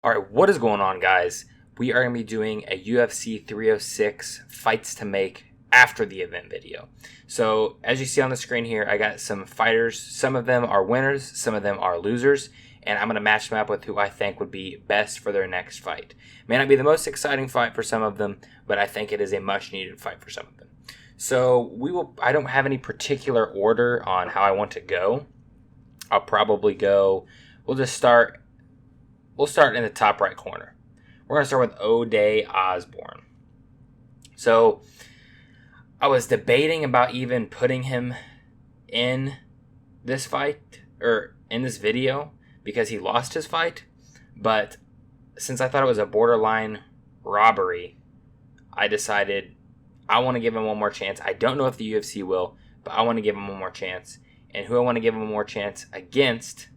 All right, what is going on, guys? We are going to be doing a UFC 306 fights to make after the event video. So, as you see on the screen here, I got some fighters. Some of them are winners, some of them are losers, and I'm going to match them up with who I think would be best for their next fight. May not be the most exciting fight for some of them, but I think it is a much needed fight for some of them. So, I don't have any particular order on how I want to go. I'll probably go, we'll start in the top right corner. We're going to start with O'Day Osborne. So, I was debating about even putting him in this fight, or in this video, because he lost his fight. But since I thought it was a borderline robbery, I decided I want to give him one more chance. I don't know if the UFC will, but I want to give him one more chance. And who I want to give him one more chance against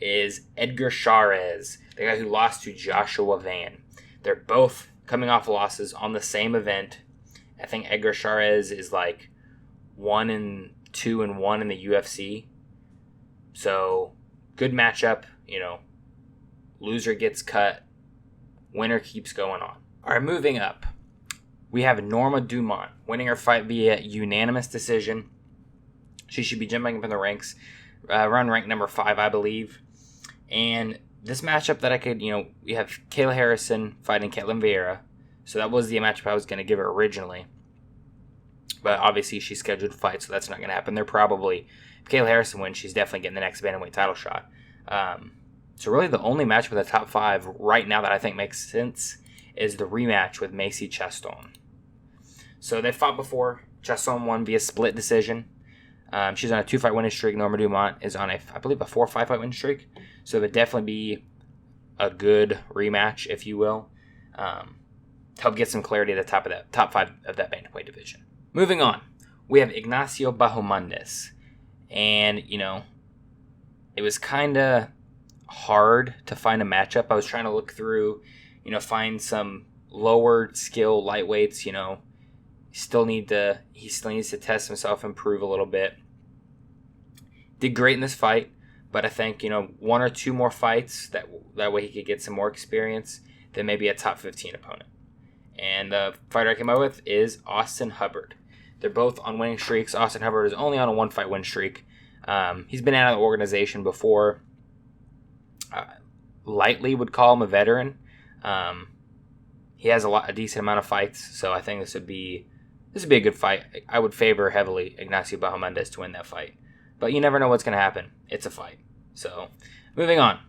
is Edgar Chairez, the guy who lost to Joshua Van. They're both coming off losses on the same event. I think Edgar Chairez is like 1-2-1 in the UFC. So, good matchup, loser gets cut, winner keeps going on. All right, moving up. We have Norma Dumont winning her fight via unanimous decision. She should be jumping up in the ranks, around rank number 5, I believe. And this matchup that I could, we have Kayla Harrison fighting Ketlin Vieira. So that was the matchup I was going to give her originally. But obviously she's scheduled to fight, so that's not going to happen. They're probably, if Kayla Harrison wins, she's definitely getting the next bantamweight title shot. So really the only matchup in the top 5 right now that I think makes sense is the rematch with Macy Chaston. So they fought before. Chaston won via split decision. She's on a 2-fight winning streak. Norma Dumont is on I believe a 4 or 5 fight winning streak. So it would definitely be a good rematch, if you will. To help get some clarity at the top 5 of that bantamweight division. Moving on, we have Ignacio Bahamondes. And, it was kind of hard to find a matchup. I was trying to look through, find some lower skill lightweights, he still needs to test himself, improve a little bit. Did great in this fight, but I think, 1 or 2 more fights, that way he could get some more experience, then maybe a top 15 opponent. And the fighter I came up with is Austin Hubbard. They're both on winning streaks. Austin Hubbard is only on a 1-fight win streak. He's been out of the organization before. Lightly would call him a veteran. He has a decent amount of fights, so I think this would be a good fight. I would favor heavily Ignacio Bahamondes to win that fight. But you never know what's going to happen. It's a fight. So, moving on.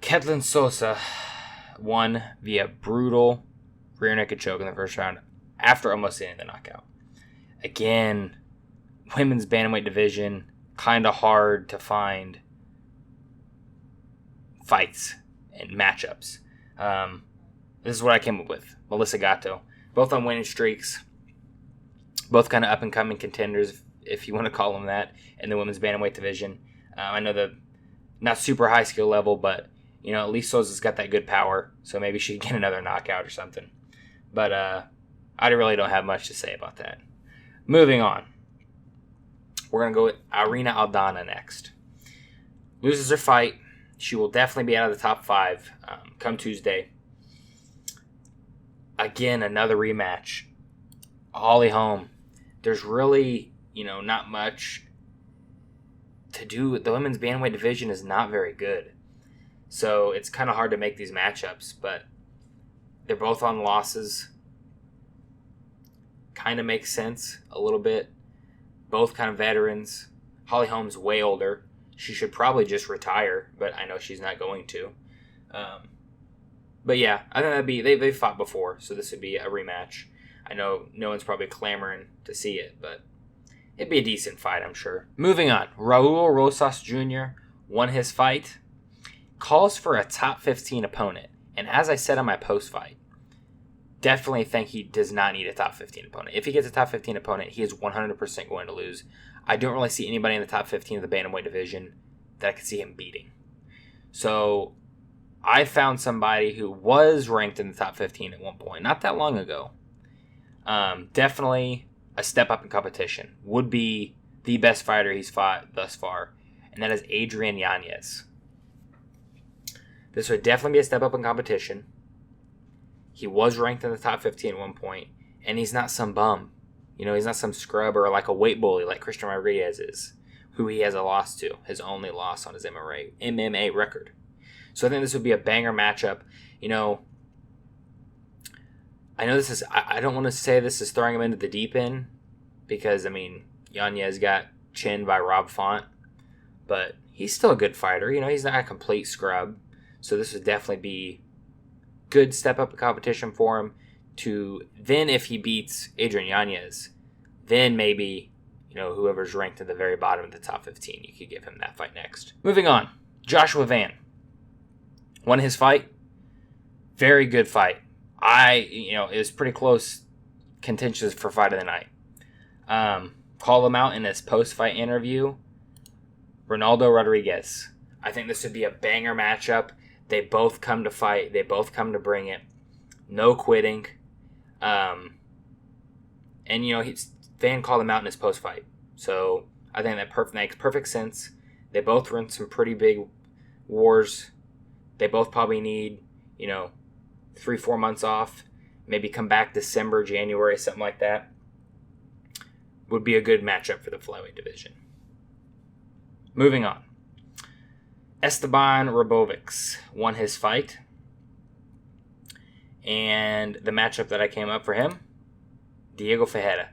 Ketlin Sosa won via brutal rear naked choke in the first round after almost getting the knockout. Again, women's bantamweight division, kind of hard to find fights and matchups. This is what I came up with. Melissa Gatto. Both on winning streaks. Both kind of up-and-coming contenders, if you want to call them that, in the women's bantamweight division. I know the not super high skill level, but, at least Sosa's got that good power, so maybe she can get another knockout or something. But I really don't have much to say about that. Moving on. We're going to go with Irina Aldana next. Loses her fight. She will definitely be out of the top 5 come Tuesday. Again, another rematch. Holly Holm. There's really, not much to do. The women's bantamweight division is not very good. So it's kind of hard to make these matchups, but they're both on losses. Kind of makes sense a little bit. Both kind of veterans. Holly Holm's way older. She should probably just retire, but I know she's not going to. But yeah, I think that'd be they fought before, so this would be a rematch. I know no one's probably clamoring to see it, but it'd be a decent fight, I'm sure. Moving on, Raul Rosas Jr. won his fight. Calls for a top 15 opponent, and as I said on my post fight, definitely think he does not need a top 15 opponent. If he gets a top 15 opponent, he is 100% going to lose. I don't really see anybody in the top 15 of the bantamweight division that I could see him beating. So I found somebody who was ranked in the top 15 at one point, not that long ago. Definitely a step up in competition. Would be the best fighter he's fought thus far. and that is Adrian Yanez. This would definitely be a step up in competition. He was ranked in the top 15 at one point, and he's not some bum. He's not some scrub or like a weight bully like Christian Rodriguez is, who he has a loss to, his only loss on his MMA record. So I think this would be a banger matchup. I know this is, I don't want to say this is throwing him into the deep end because, Yanez got chinned by Rob Font, but he's still a good fighter. He's not a complete scrub. So this would definitely be good step up in competition for him to then, if he beats Adrian Yanez, then maybe, whoever's ranked at the very bottom of the top 15, you could give him that fight next. Moving on, Joshua Van won his fight. Very good fight. It was pretty close, contentious for fight of the night. Call him out in his post-fight interview. Ronaldo Rodriguez. I think this would be a banger matchup. They both come to fight. They both come to bring it. No quitting. And Van called him out in his post-fight. So I think that makes perfect sense. They both run some pretty big wars. They both probably need, 3-4 months off. Maybe come back December, January, something like that. Would be a good matchup for the flyweight division. Moving on. Esteban Robovics won his fight. And the matchup that I came up for him, Diego Ferreira.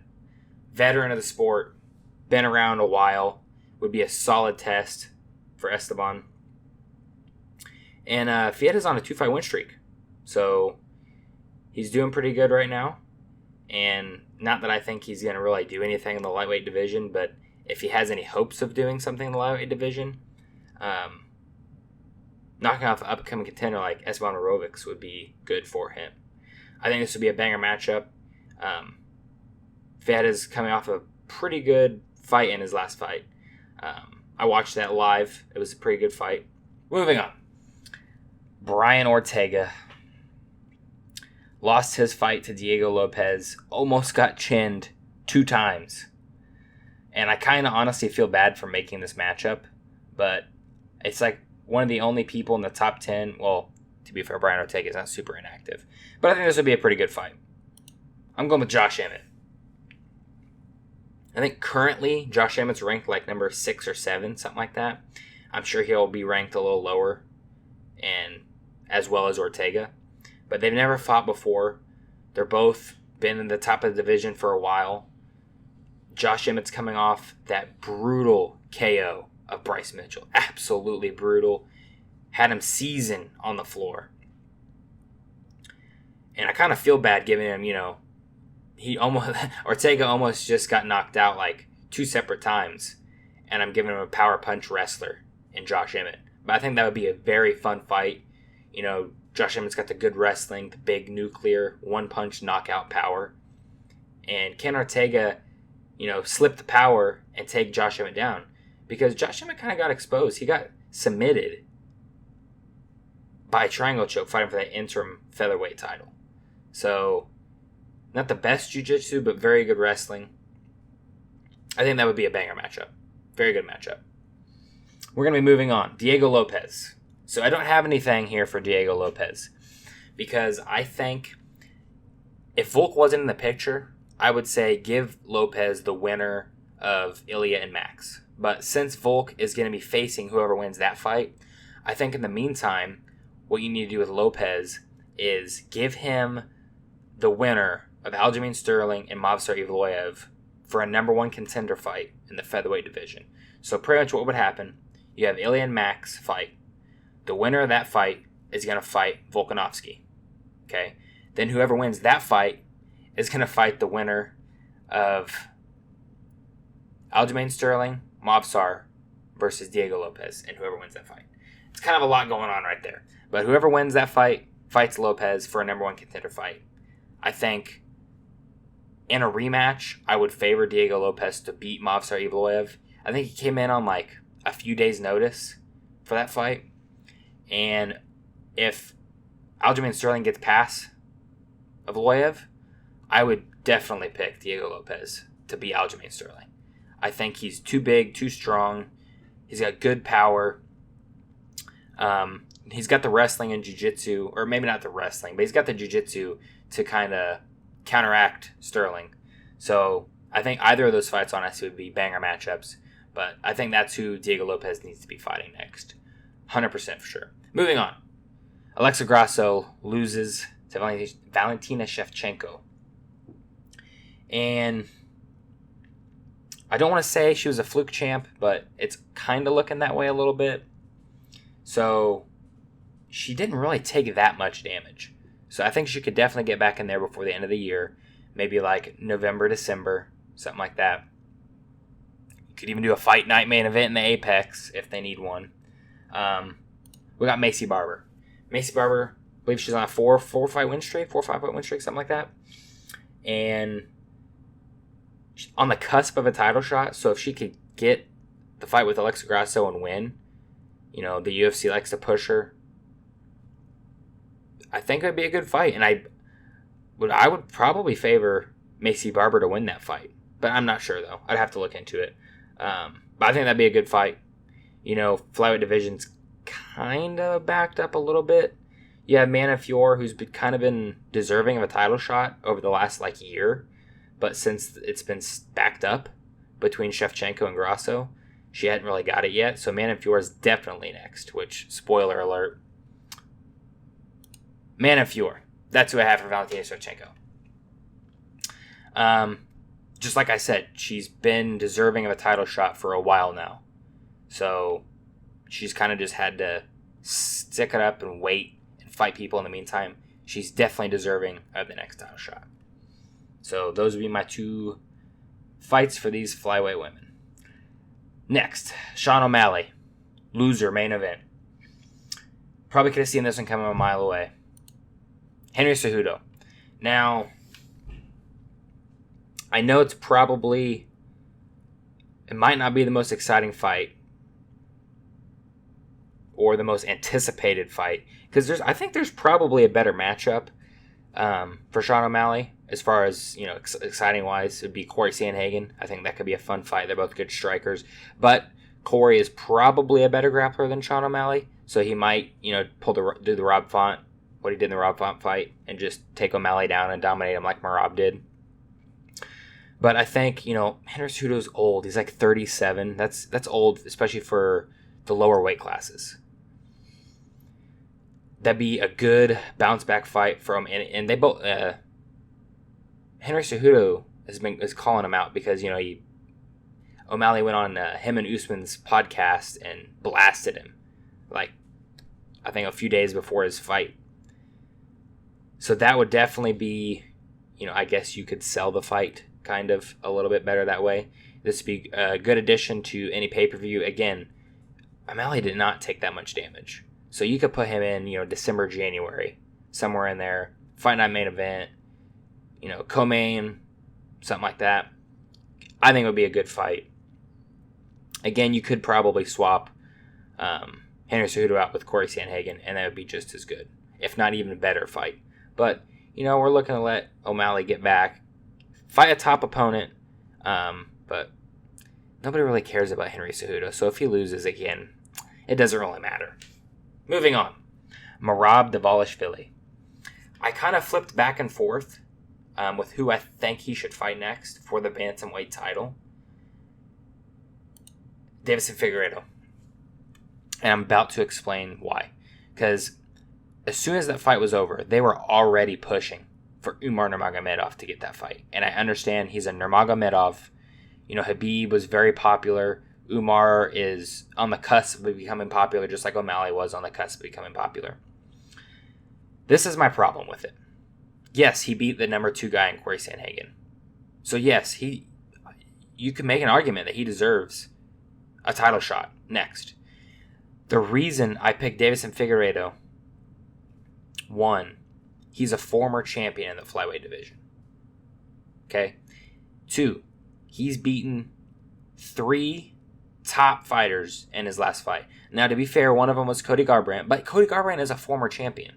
Veteran of the sport, been around a while, would be a solid test for Esteban. And Ferreira's on a 2-fight win streak. So he's doing pretty good right now. And not that I think he's going to really do anything in the lightweight division, but if he has any hopes of doing something in the lightweight division, knocking off an upcoming contender like Esteban Robovics would be good for him. I think this would be a banger matchup. Ferreira's coming off a pretty good fight in his last fight. I watched that live. It was a pretty good fight. Moving on. Brian Ortega lost his fight to Diego Lopez. Almost got chinned 2 times. And I kind of honestly feel bad for making this matchup. But it's like one of the only people in the top 10. Well, to be fair, Brian Ortega is not super inactive. But I think this would be a pretty good fight. I'm going with Josh Emmett. I think currently Josh Emmett's ranked like number 6 or 7, something like that. I'm sure he'll be ranked a little lower, and as well as Ortega. But they've never fought before. They're both been in the top of the division for a while. Josh Emmett's coming off that brutal KO of Bryce Mitchell. Absolutely brutal. Had him seasoned on the floor. And I kind of feel bad giving him, Ortega almost just got knocked out like 2 separate times. And I'm giving him a power punch wrestler in Josh Emmett. But I think that would be a very fun fight. Josh Emmett's got the good wrestling, the big nuclear one-punch knockout power. And can Ortega, slip the power and take Josh Emmett down? Because Josh Emmett kind of got exposed. He got submitted by a triangle choke fighting for that interim featherweight title. So, not the best jiu-jitsu, but very good wrestling. I think that would be a banger matchup. Very good matchup. We're going to be moving on. Diego Lopez. So I don't have anything here for Diego Lopez because I think if Volk wasn't in the picture, I would say give Lopez the winner of Ilya and Max. But since Volk is going to be facing whoever wins that fight, I think in the meantime, what you need to do with Lopez is give him the winner of Aljamain Sterling and Movsar Evloev for a number 1 contender fight in the featherweight division. So pretty much what would happen, you have Ilya and Max fight. The winner of that fight is going to fight Volkanovski. Okay? Then whoever wins that fight is going to fight the winner of Aljamain Sterling, Movsar versus Diego Lopez, and whoever wins that fight. It's kind of a lot going on right there. But whoever wins that fight fights Lopez for a number 1 contender fight. I think in a rematch, I would favor Diego Lopez to beat Movsar Evloev. I think he came in on like a few days' notice for that fight. And if Aljamain Sterling gets past Evloev, I would definitely pick Diego Lopez to beat Aljamain Sterling. I think he's too big, too strong. He's got good power. He's got the wrestling and jiu-jitsu, or maybe not the wrestling, but he's got the jiu-jitsu to kind of counteract Sterling. So I think either of those fights, honestly, would be banger matchups. But I think that's who Diego Lopez needs to be fighting next. 100% for sure. Moving on. Alexa Grasso loses to Valentina Shevchenko. And I don't want to say she was a fluke champ, but it's kind of looking that way a little bit. So she didn't really take that much damage. So I think she could definitely get back in there before the end of the year. Maybe like November, December, something like that. You could even do a fight night main event in the Apex if they need one. We got Macy Barber. Macy Barber, I believe she's on a 4 or 5 fight win streak, something like that. And she's on the cusp of a title shot. So if she could get the fight with Alexa Grasso and win, the UFC likes to push her. I think it would be a good fight. And I would probably favor Macy Barber to win that fight. But I'm not sure, though. I'd have to look into it. But I think that'd be a good fight. Flyweight division's kind of backed up a little bit. You have Manafjord, who's been deserving of a title shot over the last year, but since it's been backed up between Shevchenko and Grasso, she hadn't really got it yet. So Manafjord is definitely next. Which, spoiler alert, Manafjord. That's who I have for Valentina Shevchenko. Just like I said, she's been deserving of a title shot for a while now. So she's kind of just had to stick it up and wait and fight people in the meantime. She's definitely deserving of the next title shot. So those would be my 2 fights for these flyweight women. Next, Sean O'Malley. Loser, main event. Probably could have seen this one coming a mile away. Henry Cejudo. Now, I know it might not be the most exciting fight or the most anticipated fight, because I think there's probably a better matchup for Sean O'Malley as far as exciting wise. It'd be Corey Sandhagen. I think that could be a fun fight. They're both good strikers, but Corey is probably a better grappler than Sean O'Malley, so he might do the Rob Font, what he did in the Rob Font fight, and just take O'Malley down and dominate him like Merab did. But I think Henry Cejudo's old. He's like 37. That's old, especially for the lower weight classes. That'd be a good bounce back fight for him. And they both Henry Cejudo is calling him out because O'Malley went on him and Usman's podcast and blasted him, I think a few days before his fight. So that would definitely be, I guess you could sell the fight kind of a little bit better that way. This would be a good addition to any pay-per-view. Again, O'Malley did not take that much damage. So you could put him in, December, January, somewhere in there. Fight night main event, co-main, something like that. I think it would be a good fight. Again, you could probably swap Henry Cejudo out with Corey Sandhagen, and that would be just as good, if not even a better fight. But, we're looking to let O'Malley get back, fight a top opponent, but nobody really cares about Henry Cejudo. So if he loses again, it doesn't really matter. Moving on. Merab Dvalishvili. I kind of flipped back and forth with who I think he should fight next for the bantamweight title. Deiveson Figueiredo. And I'm about to explain why. Because as soon as that fight was over, they were already pushing for Umar Nurmagomedov to get that fight. And I understand he's a Nurmagomedov. Khabib was very popular. Umar is on the cusp of becoming popular, just like O'Malley was on the cusp of becoming popular. This is my problem with it. Yes, he beat the number 2 guy in Corey Sandhagen. So yes, you can make an argument that he deserves a title shot next. The reason I picked Deiveson Figueiredo, 1, he's a former champion in the flyweight division. Okay? 2, he's beaten 3 top fighters in his last fight. Now, to be fair, one of them was Cody Garbrandt, but Cody Garbrandt is a former champion.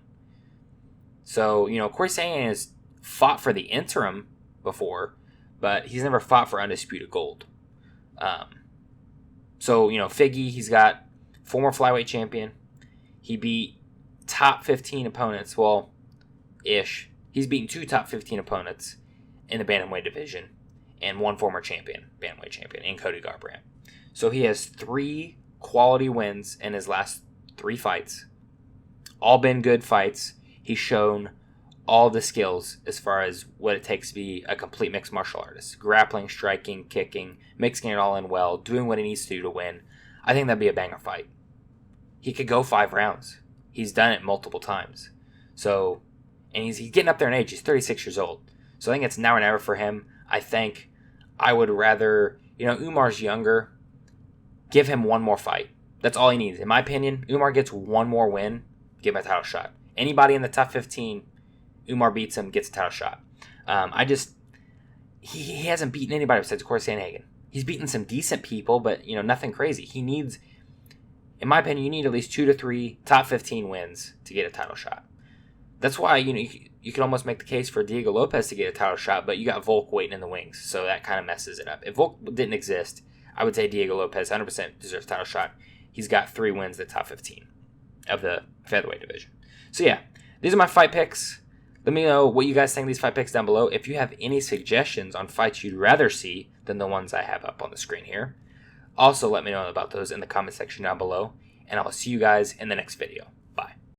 So, Corey Sandhagen has fought for the interim before, but he's never fought for undisputed gold. So, Figgy, he's got former flyweight champion. He beat top 15 opponents. Well, ish. He's beaten 2 top 15 opponents in the bantamweight division and 1 former bantamweight champion in Cody Garbrandt. So he has 3 quality wins in his last 3 fights. All been good fights. He's shown all the skills as far as what it takes to be a complete mixed martial artist. Grappling, striking, kicking, mixing it all in well, doing what he needs to do to win. I think that'd be a banger fight. He could go 5 rounds. He's done it multiple times. So, and he's getting up there in age. He's 36 years old. So I think it's now or never for him. I think I would rather, Umar's younger. Give him one more fight. That's all he needs. In my opinion, Umar gets one more win, give him a title shot. Anybody in the top 15, Umar beats him, gets a title shot. He hasn't beaten anybody besides, of course, Sandhagen. He's beaten some decent people, but, nothing crazy. He needs, in my opinion, you need at least 2 to 3 top 15 wins to get a title shot. That's why, you could almost make the case for Diego Lopez to get a title shot, but you got Volk waiting in the wings, so that kind of messes it up. If Volk didn't exist, I would say Diego Lopez 100% deserves a title shot. He's got 3 wins at the top 15 of the featherweight division. So yeah, these are my fight picks. Let me know what you guys think of these fight picks down below. If you have any suggestions on fights you'd rather see than the ones I have up on the screen here, also let me know about those in the comment section down below, and I'll see you guys in the next video.